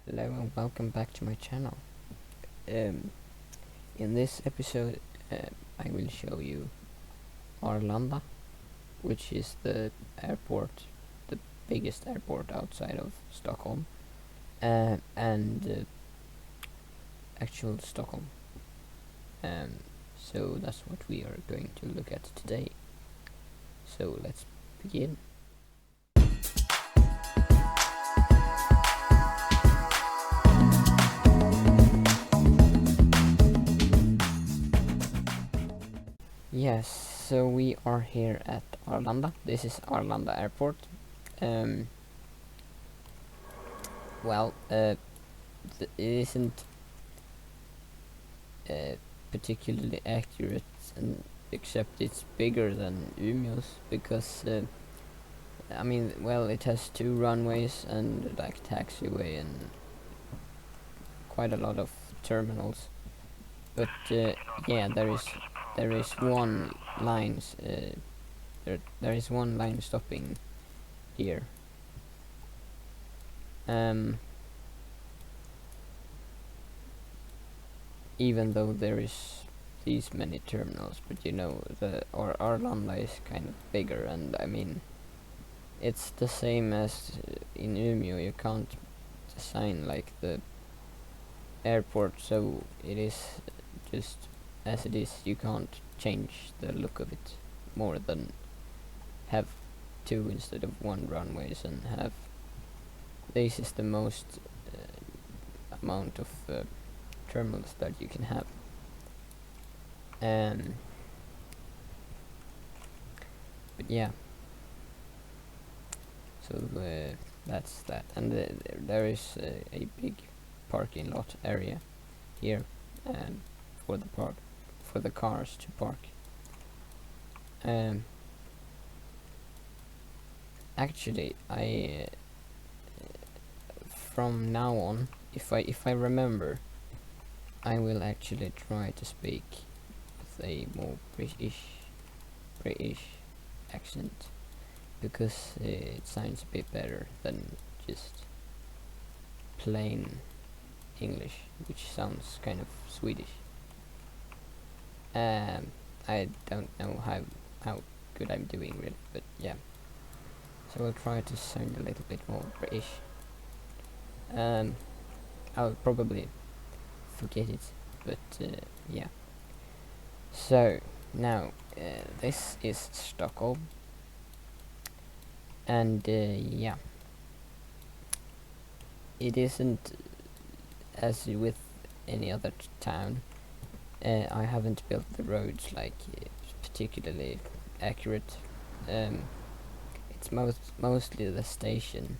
Hello and welcome back to my channel. Um, in this episode, I will show you Arlanda, which is the airport, the biggest airport outside of Stockholm, and actual Stockholm. So that's what we are going to look at today. So let's begin. Yes, so we are here at Arlanda. This is Arlanda Airport. Um, it isn't particularly accurate, and except it's bigger than Umeå's because it has two runways and like taxiway and quite a lot of terminals. But yeah, there is one lines there is one line stopping here. Even though there is these many terminals, but you know, Arlanda is kind of bigger, and I mean, it's the same as in Umeå. You can't design like the airport, so it is just as it is. You can't change the look of it more than have two instead of one runways and have this is the most amount of terminals that you can have. But yeah, so that's that, and there is a big parking lot area here for the cars to park. Actually, I from now on, if I remember, I will actually try to speak with a more British accent, because it sounds a bit better than just plain English, which sounds kind of Swedish. I don't know how good I'm doing really, but yeah. So I'll try to sound a little bit more British. I'll probably forget it, but yeah. So now this is Stockholm, and yeah, it isn't as with any other town. I haven't built the roads like particularly accurate. It's mostly the station,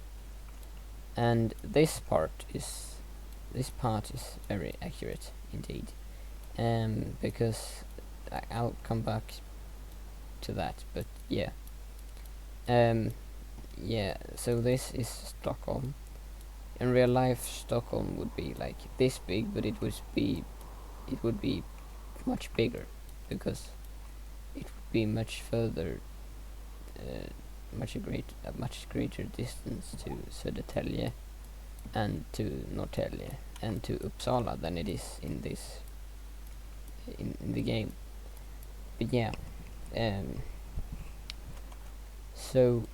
and this part is very accurate indeed. Because I'll come back to that, but yeah. Yeah, so this is Stockholm. In real life, Stockholm would be like this big, but it would be much bigger, because it would be much further, a much greater distance to Södertälje and to Norrtälje and to Uppsala than it is in this in the game. But yeah, so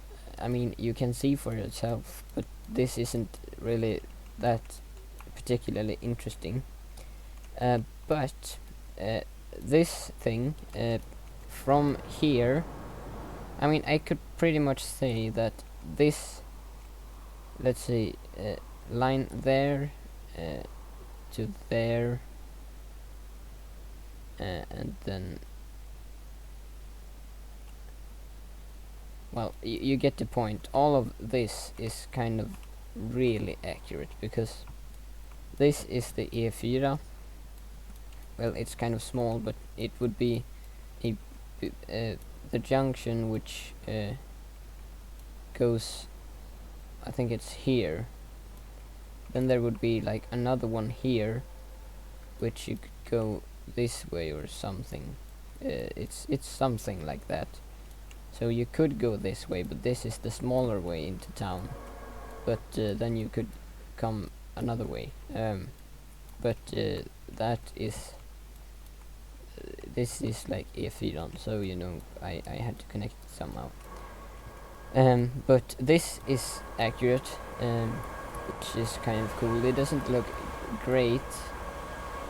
I mean, you can see for yourself, but this isn't really that particularly interesting. But this thing from here, I mean, I could pretty much say that this, let's say, line there to there, and then, well, you get the point. All of this is kind of really accurate, because this is the E4. Well, it's kind of small, but it would be the junction which goes, I think it's here. Then there would be like another one here, which you could go this way or something. It's something like that. So you could go this way, but this is the smaller way into town. But then you could come another way. But that is this is like E4, so you know I had to connect it somehow. But this is accurate, which is kind of cool. It doesn't look great,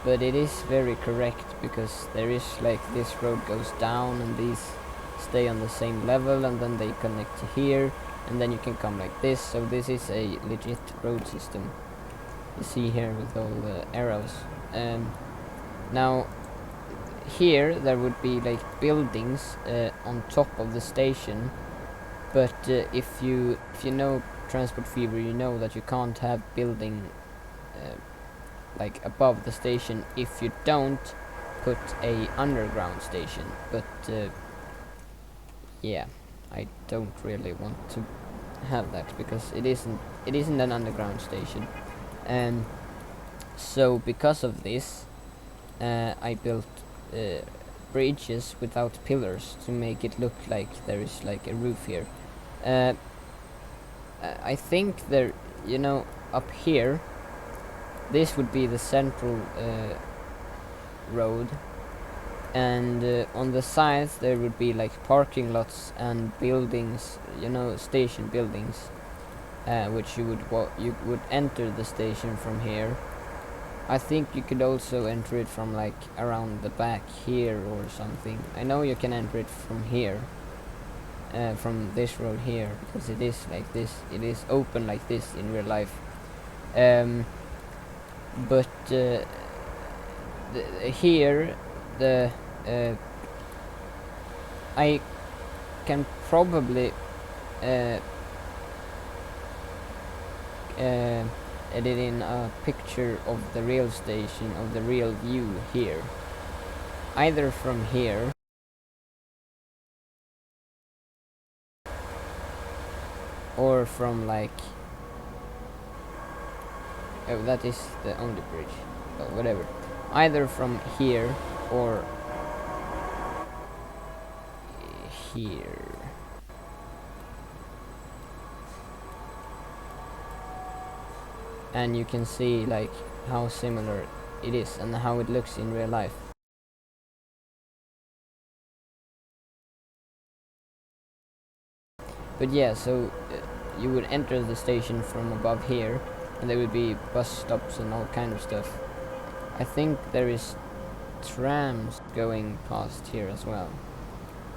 but it is very correct, because there is like this road goes down and these stay on the same level, and then they connect to here, and then you can come like this. So this is a legit road system. You see here with all the arrows. Now here there would be like buildings on top of the station, but if you know Transport Fever, you know that you can't have building like above the station if you don't put a underground station. But yeah, I don't really want to have that, because it isn't an underground station. So because of this, I built bridges without pillars to make it look like there is like a roof here. I think there, you know, up here, this would be the central road, and on the sides there would be like parking lots and buildings, you know, station buildings, which you would enter the station from here. I think you could also enter it from like around the back here or something. I know you can enter it from here, from this road here, because it is like this. It is open like this in real life. But here, I can probably edit in a picture of the real station, of the real view here, either from here or from like, oh, that is the only bridge, oh, whatever, either from here or here. And you can see like how similar it is and how it looks in real life. But yeah, so you would enter the station from above here, and there would be bus stops and all kind of stuff. I think there is trams going past here as well.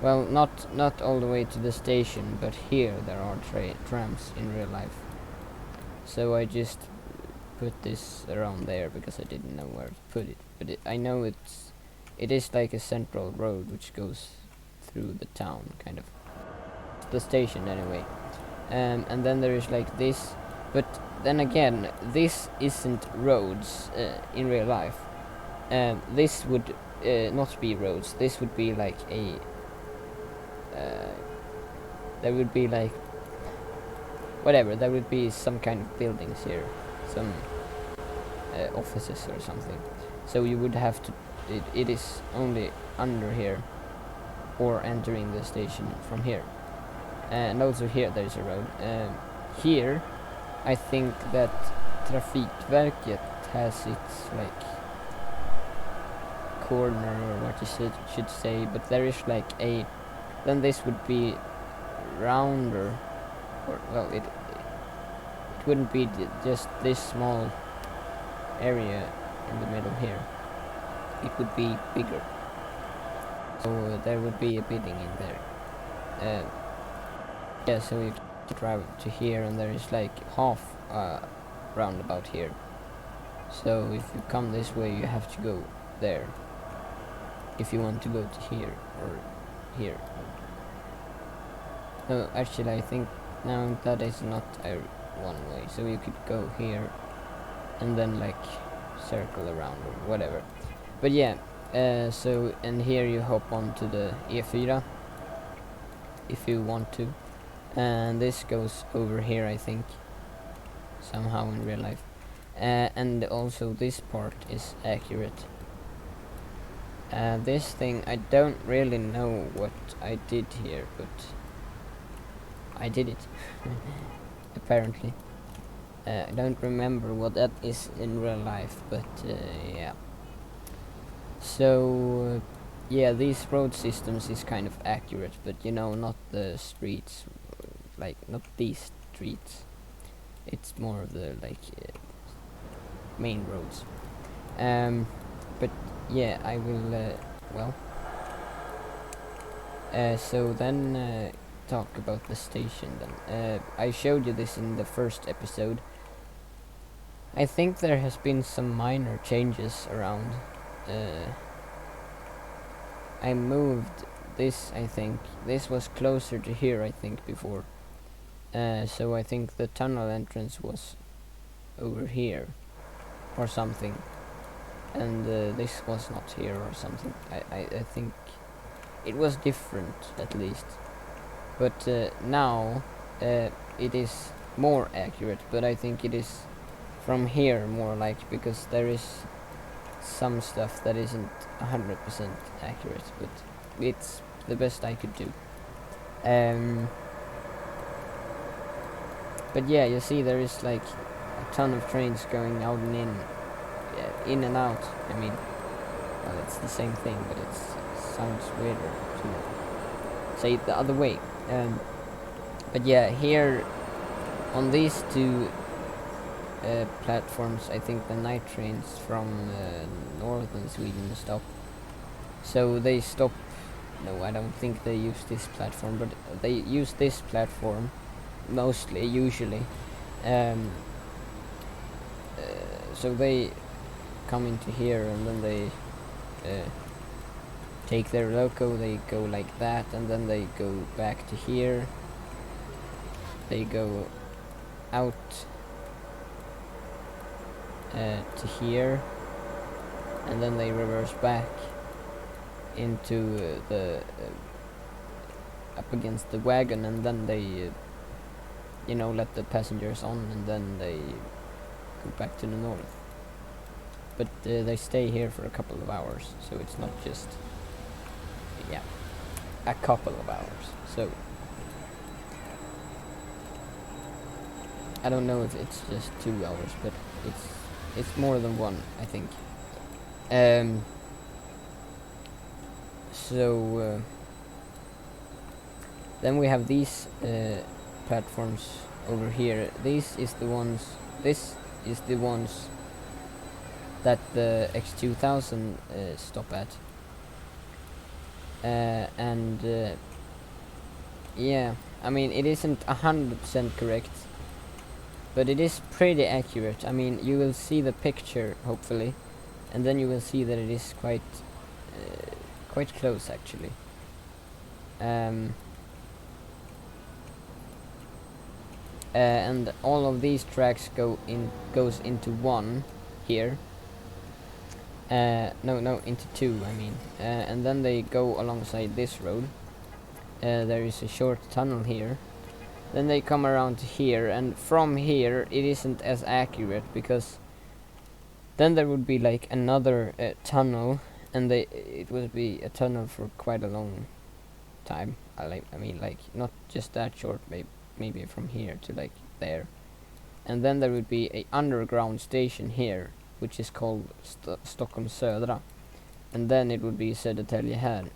Well, not all the way to the station, but here there are trams in real life. So I just put this around there because I didn't know where to put it. But I know it is like a central road which goes through the town, kind of. The station anyway. And then there is like this, but then again, this isn't roads in real life. This would not be roads. This would be like a there would be like whatever, there would be some kind of buildings here, some offices or something. So you would have to, it is only under here or entering the station from here. And also here there's a road. Here I think that Trafikverket has its like corner, or what you should say, but there is like a, then this would be rounder, or well, it wouldn't be just this small area in the middle here. It would be bigger, so there would be a building in there. Yeah, so you can drive to here, and there is like half roundabout here. So if you come this way, you have to go there if you want to go to here or here. No, actually I think now that is not a one way, so you could go here and then like circle around or whatever. But yeah, so, and here you hop onto the E4 if you want to, and this goes over here, I think, somehow in real life. And also this part is accurate. This thing, I don't really know what I did here, but I did it apparently. I don't remember what that is in real life, but yeah. So yeah, these road systems is kind of accurate, but you know, not the streets, like not these streets. It's more of the like main roads. But yeah, I will. Well, so then talk about the station. Then I showed you this in the first episode. I think there has been some minor changes around. I moved this. I think this was closer to here. I think before. So I think the tunnel entrance was over here, or something, and this was not here or something. I think it was different at least, but now it is more accurate, but I think it is from here more like, because there is some stuff that isn't 100% accurate, but it's the best I could do. But yeah, you see there is like a ton of trains going out and in and out. I mean, well, it's the same thing, but it sounds weirder to say it the other way. But yeah, here on these two platforms, I think the night trains from northern Sweden stop. So they stop. No, I don't think they use this platform, but they use this platform mostly, usually. So they come into here, and then they take their loco, they go like that, and then they go back to here. They go out to here, and then they reverse back into the up against the wagon, and then they you know, let the passengers on, and then they go back to the north. But they stay here for a couple of hours, so it's not just, yeah, a couple of hours. So I don't know if it's just 2 hours, but it's more than one, I think. So then we have these platforms over here. This is the ones that the X2000 stop at. And yeah, I mean, it isn't 100% correct, but it is pretty accurate. I mean, you will see the picture, hopefully, and then you will see that it is quite close, actually. And all of these tracks goes into one here. No, into two, I mean. And then they go alongside this road. There is a short tunnel here. Then they come around to here, and from here it isn't as accurate, because then there would be like another tunnel, and it would be a tunnel for quite a long time. I mean, like, not just that short, maybe from here to like there. And then there would be a underground station here, which is called Stockholm Södra, and then it would be Södertälje här.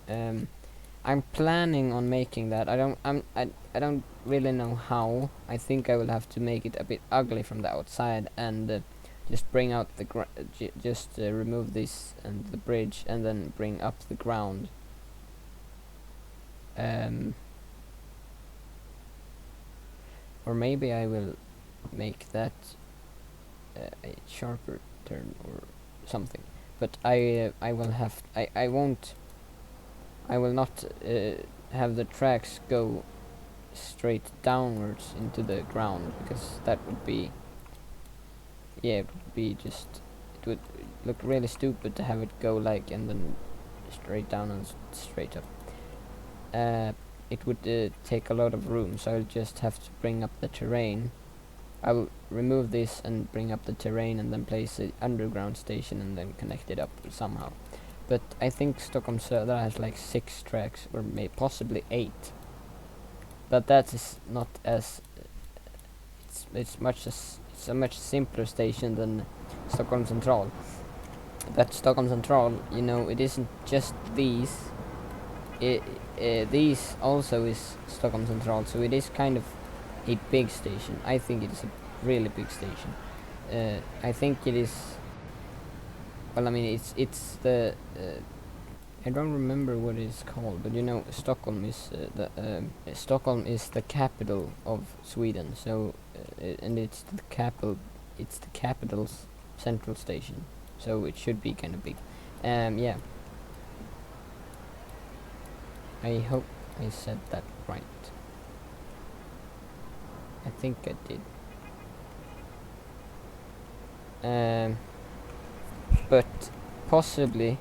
I'm planning on making that. I don't really know how. I think I will have to make it a bit ugly from the outside, and just bring out the remove this and the bridge, and then bring up the ground. Or maybe I will make that a sharper turn or something. But I will not have the tracks go straight downwards into the ground, because that would be, yeah, it would look really stupid to have it go like, and then straight down and straight up. It would take a lot of room, so I'll just have to bring up the terrain. I'll remove this and bring up the terrain, and then place an underground station, and then connect it up somehow. But I think Stockholm Södra has like 6 tracks, or possibly 8. But that is not as it's it's a much simpler station than Stockholm Central. But Stockholm Central, you know, it isn't just these. These also is Stockholm Central, so it is kind of a big station. I think it is a really big station. I think it is. Well, I mean, it's the. I don't remember what it is called, but you know, Stockholm is Stockholm is the capital of Sweden. So, and it's the capital. It's the capital's central station. So it should be kind of big. Yeah. I hope I said that right. I think I did. But possibly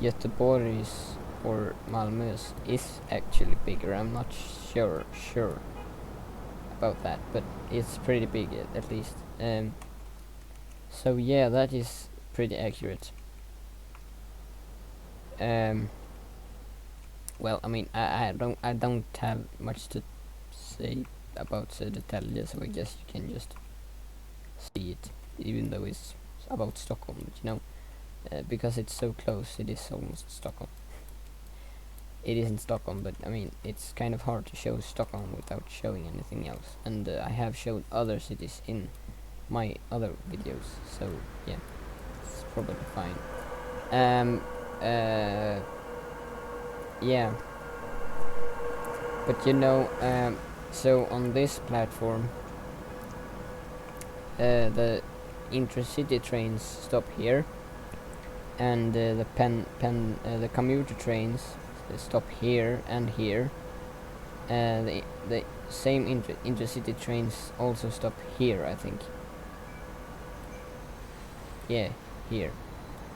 Göteborg's or Malmö's is actually bigger. I'm not sure about that, but it's pretty big at least. So yeah, that is pretty accurate. Well, I mean, I don't have much to say about Södertälje, so I guess you can just see it, even though it's about Stockholm, you know, because it's so close. It is almost Stockholm. It isn't Stockholm, but I mean, it's kind of hard to show Stockholm without showing anything else. And I have showed other cities in my other videos, so yeah, it's probably fine. Yeah, but you know, so on this platform, the intercity trains stop here, and the commuter trains stop here and here. The same intercity trains also stop here, I think. Yeah, here.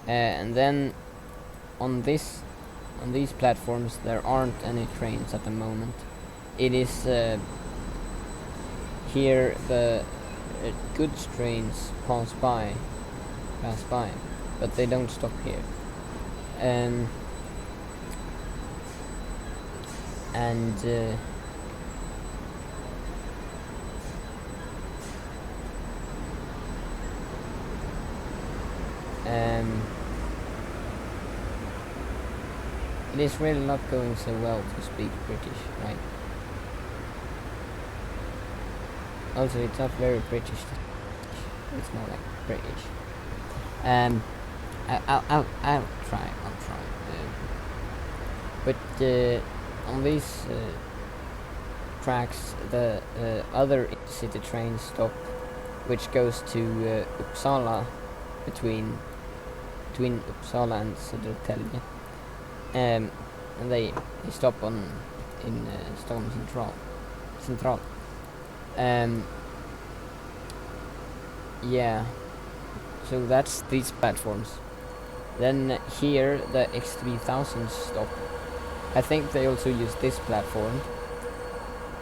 And then on these platforms there aren't any trains at the moment. It is here the goods trains pass by, but they don't stop here. And it is really not going so well to speak British, right? Also, it's not very British. It's more like British. I'll try. But on these tracks, the other intercity trains stop, which goes to Uppsala, between Uppsala and Södertälje. And they stop in Stockholm Central. Yeah, so that's these platforms. Then here the X3000 stop. I think they also use this platform.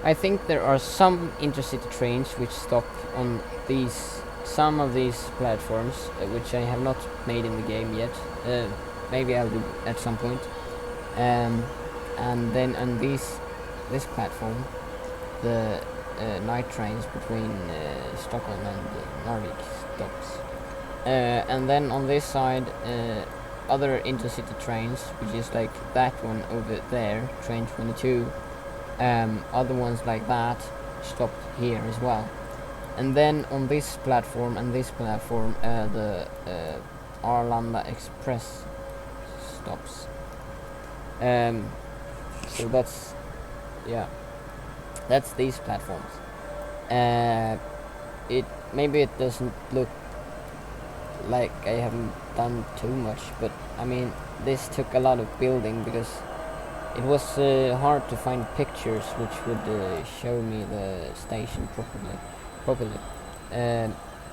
I think there are some intercity trains which stop on some of these platforms, which I have not made in the game yet. Maybe I'll do at some point. And then on this platform, the night trains between Stockholm and Narvik stops. And then on this side, other intercity trains, which is like that one over there, train 22. Other ones like that stop here as well. And then on this platform and this platform, the Arlanda Express stops. So that's these platforms. Maybe it doesn't look like I haven't done too much, but I mean, this took a lot of building because it was hard to find pictures which would show me the station properly.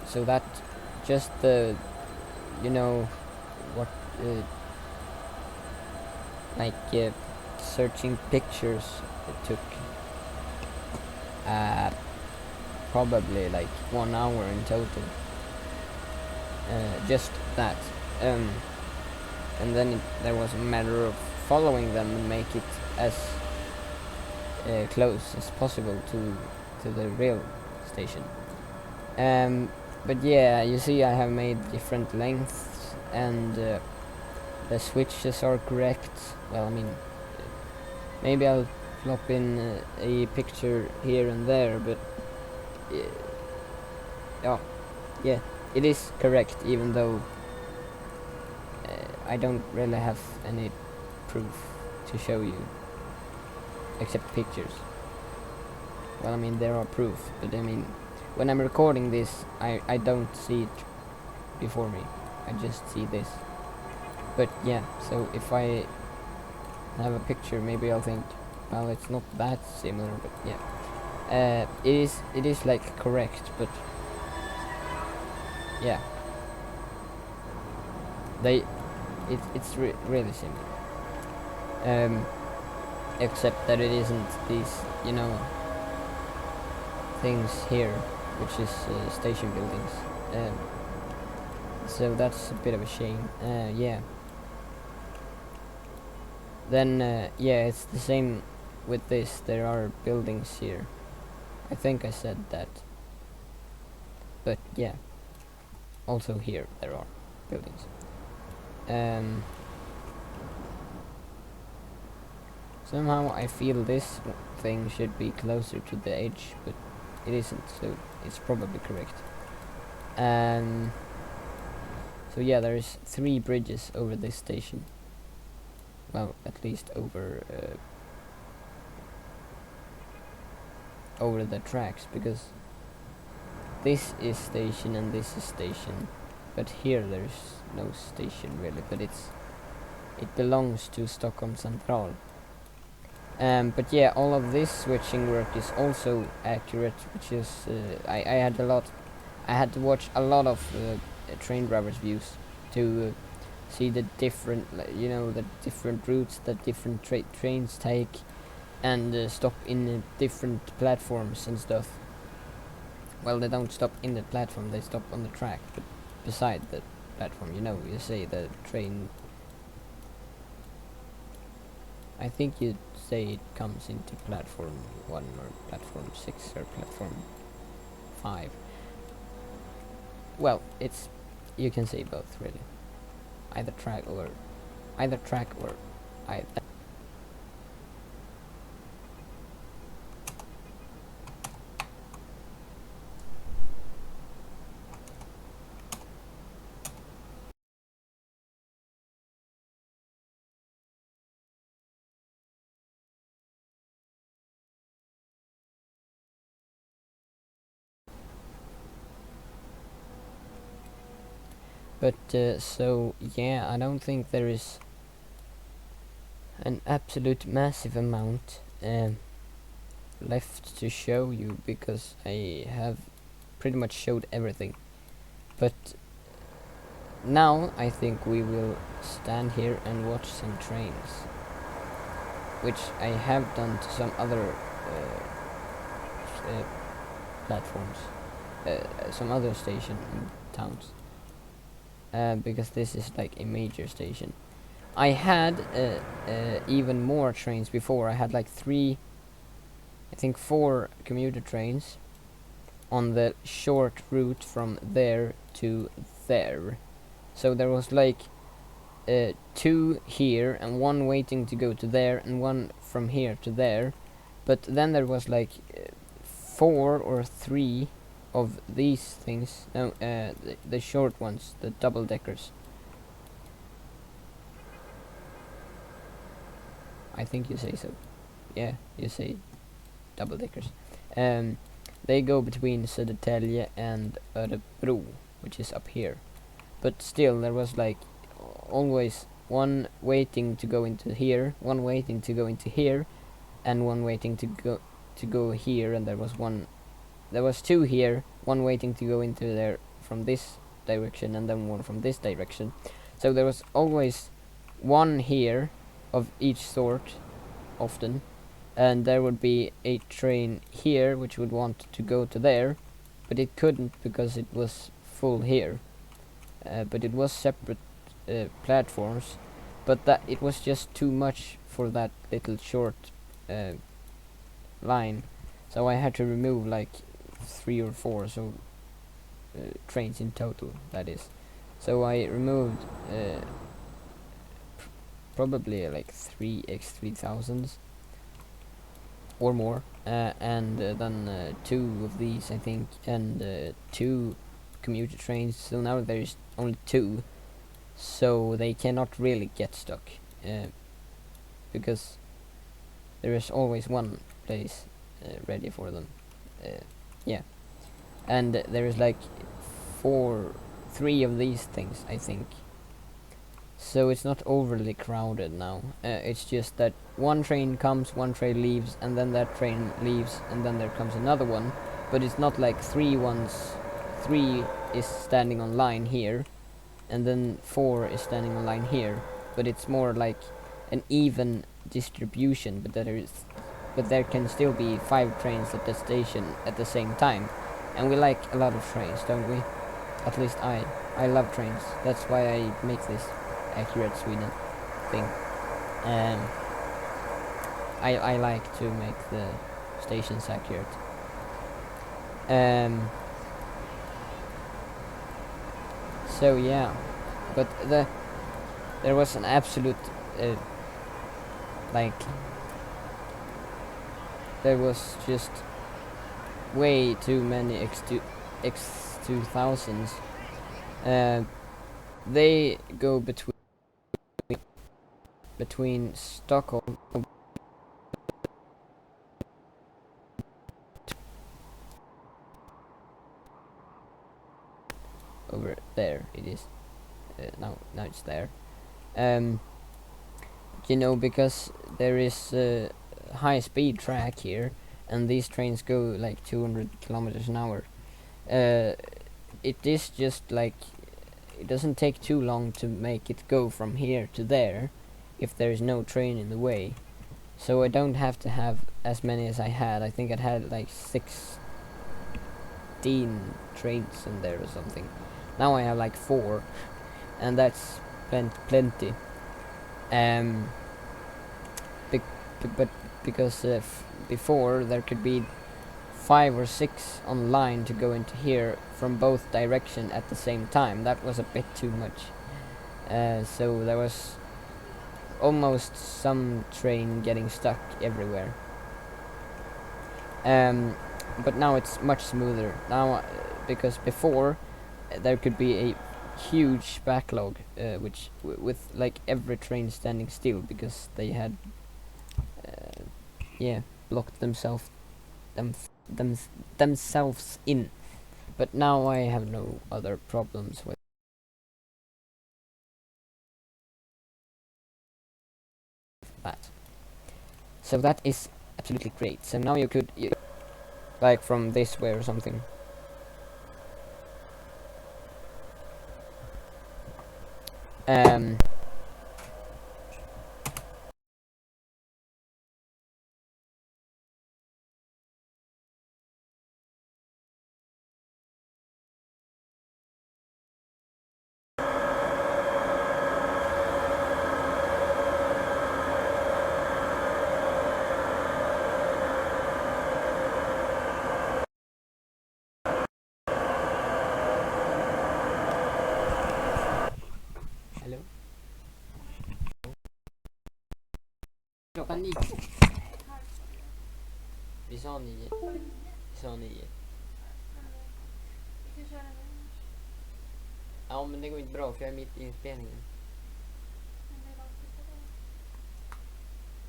So that just you know what searching pictures, it took probably like 1 hour in total. Just that. And then there was a matter of following them and make it as close as possible to the real station. But yeah, you see I have made different lengths, and the switches are correct. Well, I mean, maybe I'll plop in a picture here and there, but oh, yeah, it is correct, even though I don't really have any proof to show you, except pictures. Well, I mean, there are proof, but I mean, when I'm recording this, I don't see it before me. I just see this. But yeah, so if I have a picture, maybe I'll think, well, it's not that similar, but yeah. It is like correct, but yeah, it's really similar. Except that it isn't these, things here, which is station buildings. So that's a bit of a shame. Yeah. Then yeah, it's the same with this. There are buildings here. I think I said that. But yeah, also here there are buildings. Somehow I feel this thing should be closer to the edge, but it isn't, so it's probably correct. So yeah, there's 3 bridges over this station. Well, at least over the tracks, because this is station and this is station, but here there's no station really, but it belongs to Stockholm Central. But yeah, all of this switching work is also accurate, which is I had to watch a lot of train drivers' views to see the different, the different routes that different trains take, and stop in different platforms and stuff. Well, they don't stop in the platform; they stop on the track, but beside the platform. You say the train. I think you'd say it comes into platform 1 or platform 6 or platform 5. Well, you can say both really. Either track or either. But so yeah, I don't think there is an absolute massive amount left to show you, because I have pretty much showed everything. But now I think we will stand here and watch some trains, which I have done to some other platforms, some other station in towns, because this is like a major station. I had even more trains before. I had like 4 commuter trains on the short route from there to there. So there was like 2 here and 1 waiting to go to there, and 1 from here to there. But then there was like 4 or 3 of these things. No, the short ones, the double deckers. I think you say so. Yeah, you say double deckers. They go between Södertälje and Örebro, which is up here. But still, there was like always 1 waiting to go into here, 1 waiting to go into here, and 1 waiting to go here, and there was 2 here, 1 waiting to go into there from this direction, and then 1 from this direction. So there was always 1 here of each sort, often, and there would be a train here which would want to go to there, but it couldn't because it was full here. But it was separate platforms, but that it was just too much for that little short line, so I had to remove like 3 or 4. So trains in total, that is. So I removed probably like 3 X3000s or more, and then 2 of these I think, and 2 commuter trains. So now there's only 2, so they cannot really get stuck, because there is always one place ready for them. Yeah, and there is like 3 of these things I think. So it's not overly crowded now. It's just that one train comes, one train leaves, and then that train leaves, and then there comes another one. But it's not like 3 is standing on line here, and then 4 is standing on line here. But it's more like an even distribution. But there can still be 5 trains at the station at the same time, and we like a lot of trains, don't we? At least I love trains. That's why I make this accurate Sweden thing. I like to make the stations accurate. So yeah, but there was an absolute like there was just way too many X2000s. They go between Stockholm over there. It is now it's there. You know, because there is a high-speed track here, and these trains go like 200 kilometers an hour. It is just like, it doesn't take too long to make it go from here to there if there is no train in the way. So I don't have to have as many as I had. I think I had like 16 trains in there or something. Now I have like 4, and that's plenty. But because before there could be 5 or 6 on line to go into here from both direction at the same time. That was a bit too much. So there was almost some train getting stuck everywhere. But now it's much smoother. Now, because before there could be a huge backlog, with like every train standing still because they had blocked themselves in. But now I have no other problems with that. So that is absolutely great. So now you could like from this way or something. Hello? Klockan 9. Vi sa 9. Vi sa 9. Ja, men det går inte bra för jag är mitt i inspelningen.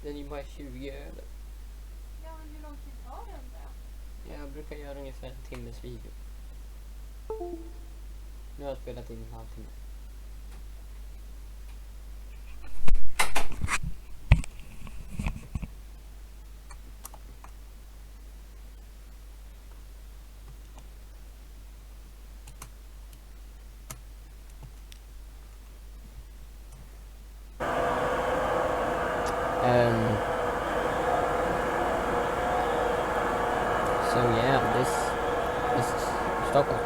Den är ju bara 20 över. Ja, men hur lång tid tar den då? Jag brukar göra ungefär en timmes video. Nu har jag spelat in en halvtimme. So yeah, this is Stockholm.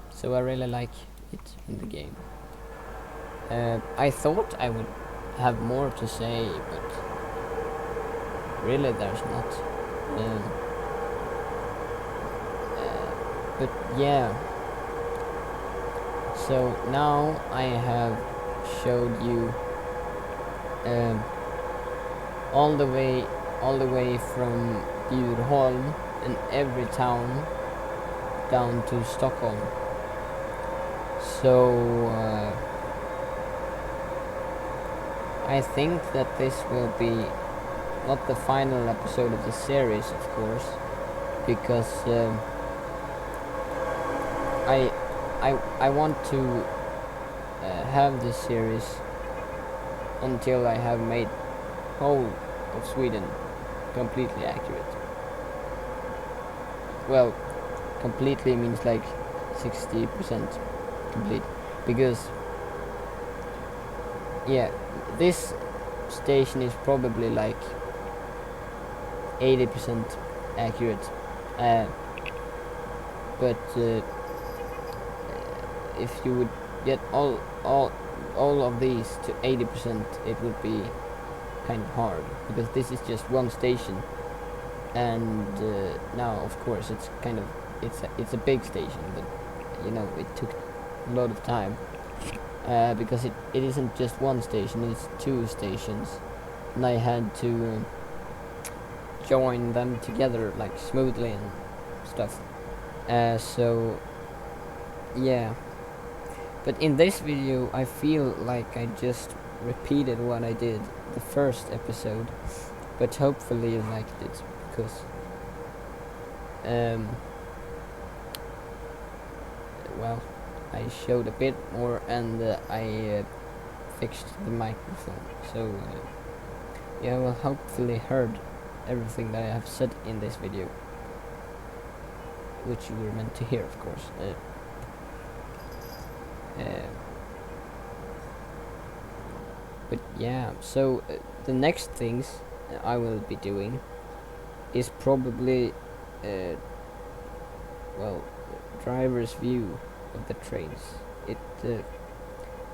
So I really like it in the game. I thought I would have more to say, but really there's not. But yeah, so now I have showed you um, all the way from Bjurholm and every town down to Stockholm. So I think that this will be not the final episode of the series, of course, because I want to have this series until I have made whole of Sweden completely accurate. Well, completely means like 60% complete, because yeah, this station is probably like 80% accurate, but if you would get all of these to 80%, it would be kind of hard, because this is just one station, and now of course it's kind of it's a big station, but you know, it took a lot of time, because it isn't just one station, it's two stations, and I had to join them together like smoothly and stuff. So yeah, but in this video I feel like I just repeated what I did the first episode, but hopefully you liked it, because well, I showed a bit more, and I fixed the microphone, so yeah, well, hopefully heard everything that I have said in this video, which you were meant to hear, of course. But yeah, so the next things I will be doing is probably well, driver's view of the trains. It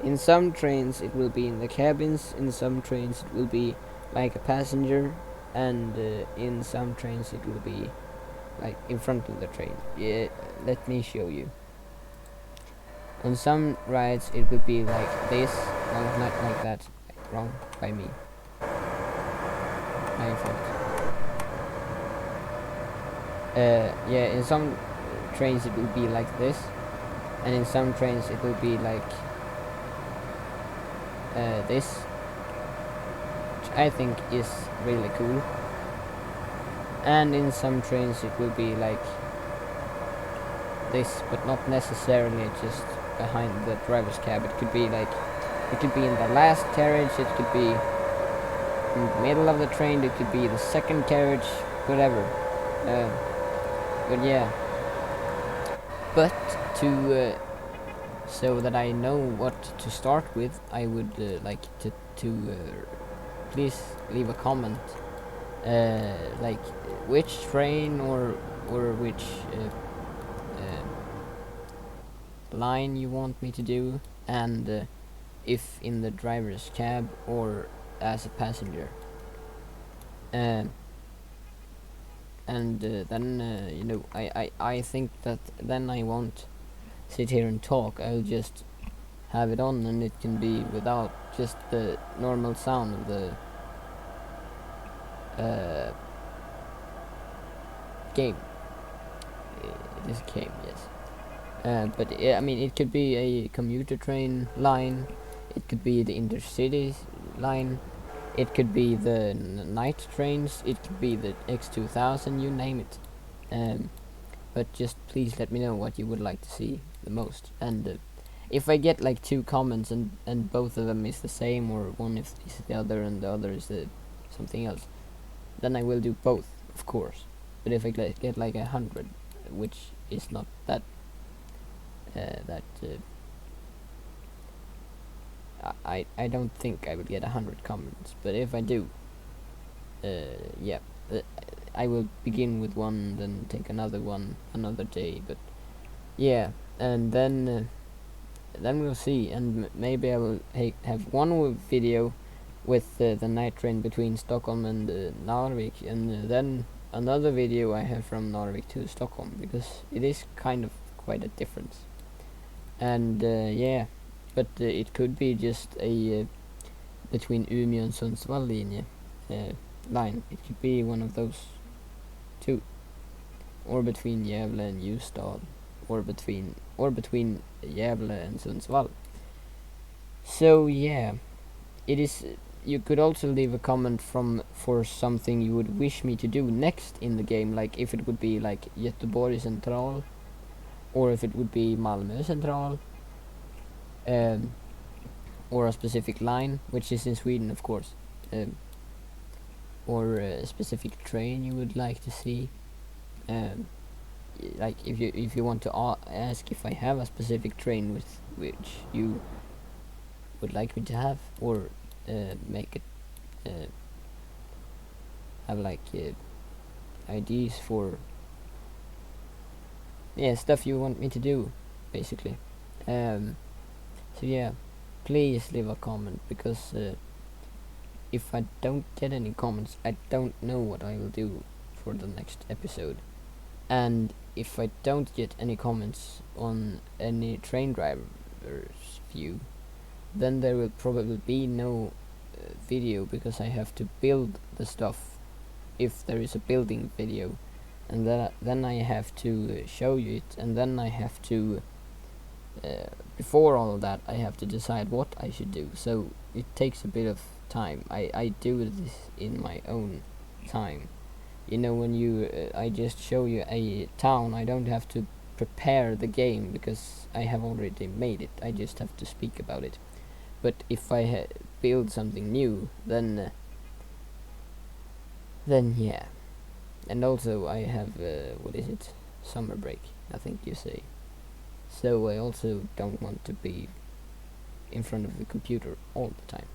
in some trains it will be in the cabins, in some trains it will be like a passenger, and in some trains it will be like in front of the train. Yeah, let me show you. On some rides it would be like this. No, not like that. Wrong by me. My fault. Yeah, in some trains it will be like this, and in some trains it will be like this, which I think is really cool. And in some trains it will be like this, but not necessarily just behind the driver's cab. It could be like, it could be in the last carriage, it could be in the middle of the train, it could be the second carriage, whatever. But yeah, but to so that I know what to start with, I would like to please leave a comment, like which train or which line you want me to do, and if in the driver's cab or as a passenger. And then you know, I think that then I won't sit here and talk. I'll just have it on, and it can be without just the normal sound of the game. It is a game, yes. But I mean, it could be a commuter train line, it could be the intercity line, it could be the night trains, it could be the X2000, you name it. But just please let me know what you would like to see the most. And if I get like 2 comments and both of them is the same, or one is the other and the other is something else, then I will do both, of course. But if I get like 100, which is not that I don't think I would get 100 comments, but if I do, yeah, I will begin with one, then take another one another day. But yeah, and then we'll see, and maybe I will have one video with the night train between Stockholm and Narvik, and then another video I have from Narvik to Stockholm, because it is kind of quite a difference. And yeah, but it could be just a between Umeå and Sundsvall line. It could be one of those two, or between Gävle and Ljusdal, or between Gävle and Sundsvall. So yeah, it is. You could also leave a comment for something you would wish me to do next in the game, like if it would be like Göteborg Central, or if it would be Malmö Central, or a specific line, which is in Sweden, of course, or a specific train you would like to see. Like if you want to ask if I have a specific train with which you would like me to have, or make it have like ideas for stuff you want me to do, basically. So yeah, please leave a comment, because if I don't get any comments, I don't know what I will do for the next episode. And if I don't get any comments on any train driver's view, then there will probably be no video, because I have to build the stuff if there is a building video, and then I have to show you it, and then I have to before all of that I have to decide what I should do. So it takes a bit of time. I do this in my own time. You know, when I just show you a town, I don't have to prepare the game, because I have already made it. I just have to speak about it. But if I build something new, then yeah. And also I have what is it? Summer break, I think you say. So I also don't want to be in front of the computer all the time.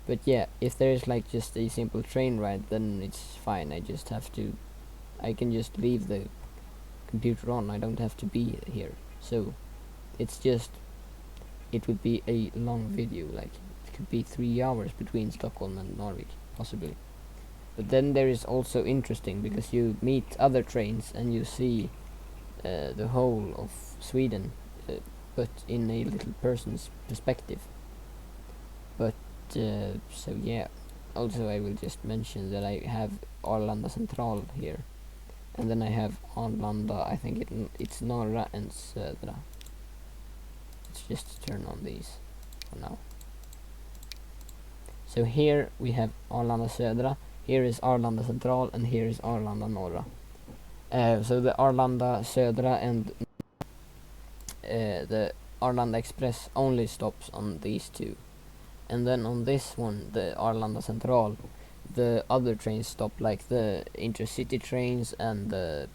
But yeah, if there is like just a simple train ride, then it's fine. I can just leave the computer on. I don't have to be here. So it would be a long video, like it could be 3 hours between Stockholm and Narvik, possibly. But then there is also interesting, because you meet other trains and you see the whole of Sweden, but in a little person's perspective. But so yeah, also I will just mention that I have Arlanda Central here, and then I have Arlanda, I think it's Norra and Södra. Let's just turn on these for now. So here we have Arlanda Södra, here is Arlanda Central, and here is Arlanda Norra. So the Arlanda Södra and the Arlanda Express only stops on these two. And then on this one, the Arlanda Central, the other trains stop, like the intercity trains and the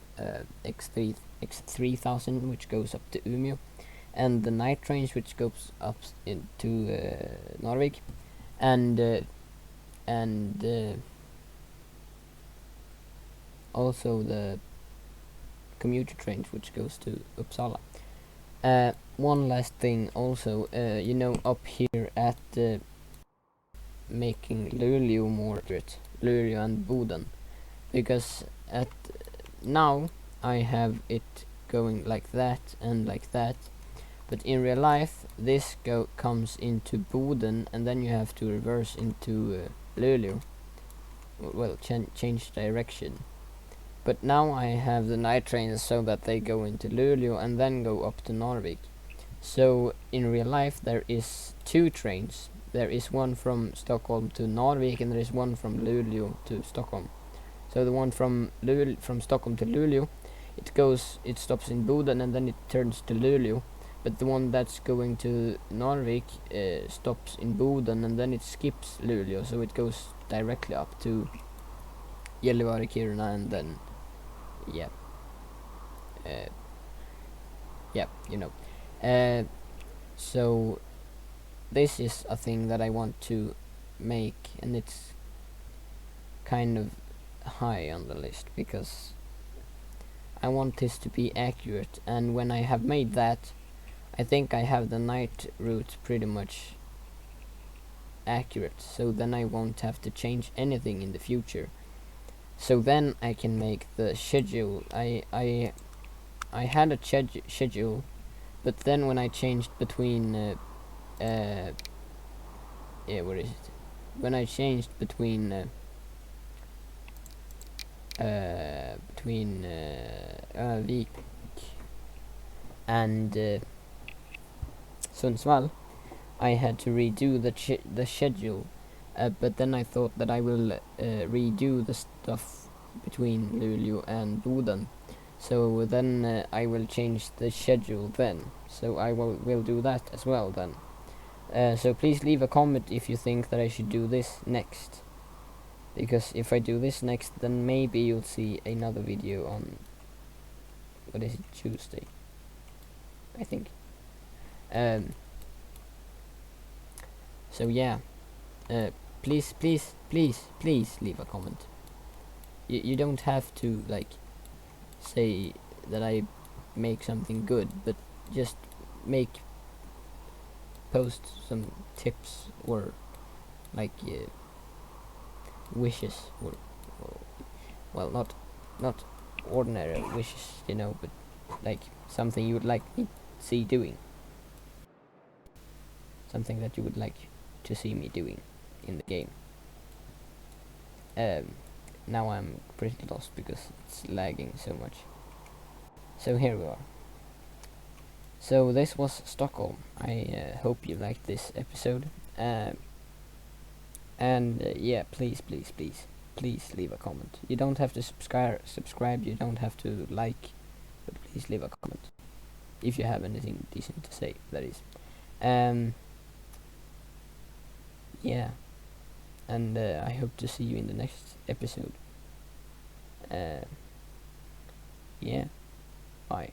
X3000, which goes up to Umeå, and the night trains, which goes up into Narvik, and also the commuter trains, which goes to Uppsala. One last thing also, you know, up here at making Luleå more accurate, Luleå and Boden, because at now I have it going like that and like that, but in real life this comes into Boden, and then you have to reverse into Luleå, well, change direction. But now I have the night trains so that they go into Luleå and then go up to Narvik. So in real life there is two trains. There is one from Stockholm to Narvik, and there is one from Luleå to Stockholm. So the one from Stockholm to Luleå, it stops in Boden and then it turns to Luleå. But the one that's going to Narvik stops in Boden and then it skips Luleå, so it goes directly up to Gällivare, Kiruna, and then yeah, you know. So this is a thing that I want to make, and it's kind of high on the list, because I want this to be accurate, and when I have made that, I think I have the night route pretty much accurate, so then I won't have to change anything in the future. So then I can make the schedule. I had a schedule, but then when I changed between what is it? When I changed between Vik and Sundsvall, I had to redo the schedule. But then I thought that I will redo the stuff between Luleå and Boden. So then I will change the schedule then. So I will do that as well then. So please leave a comment if you think that I should do this next. Because if I do this next, then maybe you'll see another video on, what is it, Tuesday, I think. So yeah, please leave a comment. You don't have to like say that I make something good, but just post some tips or like wishes or well, not ordinary wishes, you know, but like something you would like me to see doing, something that you would like to see me doing in the game. Now I'm pretty lost because it's lagging so much. So here we are. So this was Stockholm. I hope you liked this episode. Yeah, please leave a comment. You don't have to subscribe, you don't have to like, but please leave a comment. If you have anything decent to say, that is. Yeah. And I hope to see you in the next episode. Yeah. Bye.